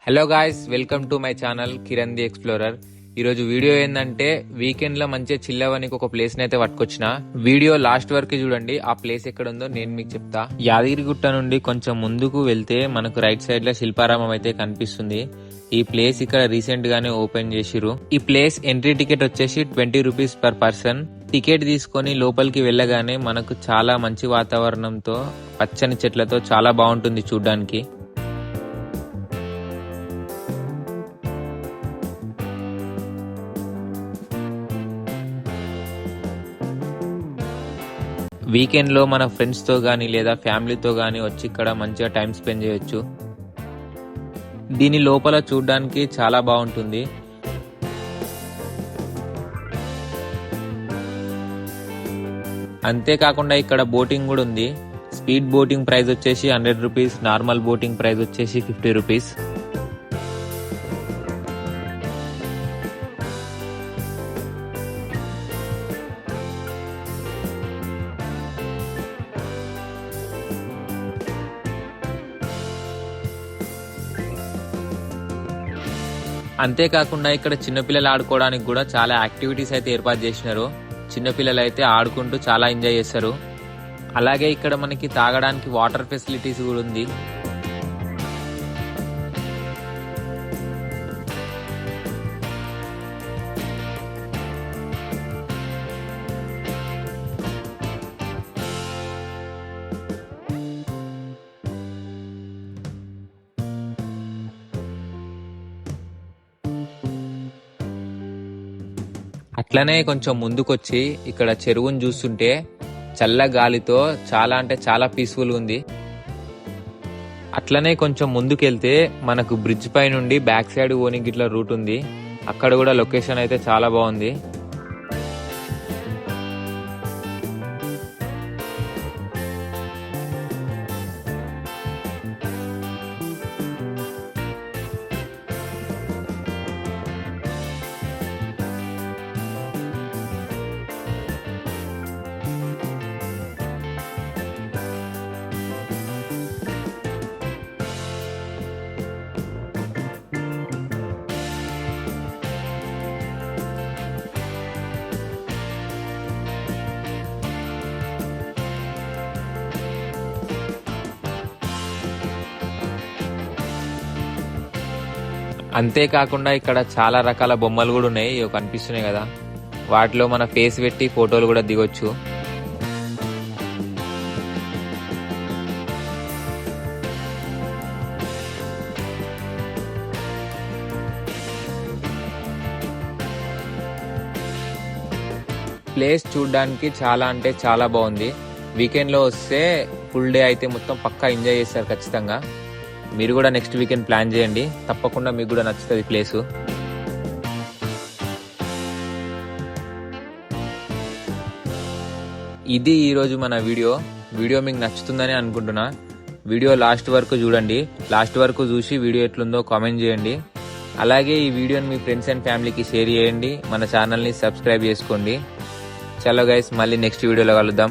Hello guys, welcome to my channel Kiran the explorer. ఈ రోజు video ఏంటంటే వీకెండ్ లో మంచిగా చిల్ అవ్వడానికి ఒక ప్లేస్ అయితే పట్టుకొచ్చిన. వీడియో లాస్ట్ వరకు చూడండి. ఆ ప్లేస్ ఎక్కడ ఉందో నేను మీకు చెప్తా. యాదగిరిగుట్ట నుండి కొంచెం ముందుకు వెళ్తే మనకు రైట్ సైడ్ లో శిల్పారామం అయితే కనిపిస్తుంది. ఈ ప్లేస్ ఇక్కడ రీసెంట్ గానే ఓపెన్ చేసిరు. ఈ ప్లేస్ ఎంట్రీ టికెట్ వచ్చేసి 20 రూపీస్ పర్ పర్సన్. టికెట్ తీసుకొని లోపలికి వెళ్ళగానే మనకు చాలా మంచి వాతావరణంతో పచ్చని చెట్లతో చాలా బాగుంటుంది చూడ్డానికి. వీకెండ్ లో మన ఫ్రెండ్స్ తో గానీ లేదా ఫ్యామిలీతో గానీ వచ్చి ఇక్కడ మంచిగా టైం స్పెండ్ చేయొచ్చు. దీని లోపల చూడ్డానికి చాలా బాగుంటుంది. అంతేకాకుండా ఇక్కడ బోటింగ్ కూడా ఉంది. స్పీడ్ బోటింగ్ ప్రైస్ వచ్చేసి 100 రూపీస్, నార్మల్ బోటింగ్ ప్రైస్ వచ్చేసి 50 రూపీస్. అంతేకాకుండా ఇక్కడ చిన్నపిల్లలు ఆడుకోవడానికి కూడా చాలా యాక్టివిటీస్ అయితే ఏర్పాటు చేసినారు. చిన్నపిల్లలు అయితే ఆడుకుంటూ చాలా ఎంజాయ్ చేస్తారు. అలాగే ఇక్కడ మనకి తాగడానికి వాటర్ ఫెసిలిటీస్ కూడా ఉంది. అట్లనే కొంచెం ముందుకొచ్చి ఇక్కడ చెరువును చూస్తుంటే చల్ల గాలితో చాలా అంటే చాలా పీస్ఫుల్ ఉంది. అట్లనే కొంచెం ముందుకెళ్తే మనకు బ్రిడ్జ్ పై నుండి బ్యాక్ సైడ్ ఓనికి ఇట్లా రూట్ ఉంది. అక్కడ కూడా లొకేషన్ అయితే చాలా బాగుంది. అంతేకాకుండా ఇక్కడ చాలా రకాల బొమ్మలు కూడా ఉన్నాయి, ఇవి కనిపిస్తున్నాయి కదా. వాటిలో మన ఫేస్ పెట్టి ఫోటోలు కూడా దిగొచ్చు. ప్లేస్ చూడడానికి చాలా అంటే చాలా బాగుంది. వీకెండ్ లో వస్తే ఫుల్ డే అయితే మొత్తం పక్కా ఎంజాయ్ చేస్తారు ఖచ్చితంగా. మీరు కూడా నెక్స్ట్ వీకెండ్ ప్లాన్ చేయండి, తప్పకుండా మీకు కూడా నచ్చుతుంది ప్లేసు. ఇది ఈరోజు మన వీడియో మీకు నచ్చుతుందని అనుకుంటున్నా. వీడియో లాస్ట్ వరకు చూడండి. లాస్ట్ వరకు చూసి వీడియో ఎట్లుందో కామెంట్ చేయండి. అలాగే ఈ వీడియోని మీ ఫ్రెండ్స్ అండ్ ఫ్యామిలీకి షేర్ చేయండి. మన ఛానల్ని సబ్స్క్రైబ్ చేసుకోండి. చలో గైస్, మళ్ళీ నెక్స్ట్ వీడియోలో కలుద్దాం.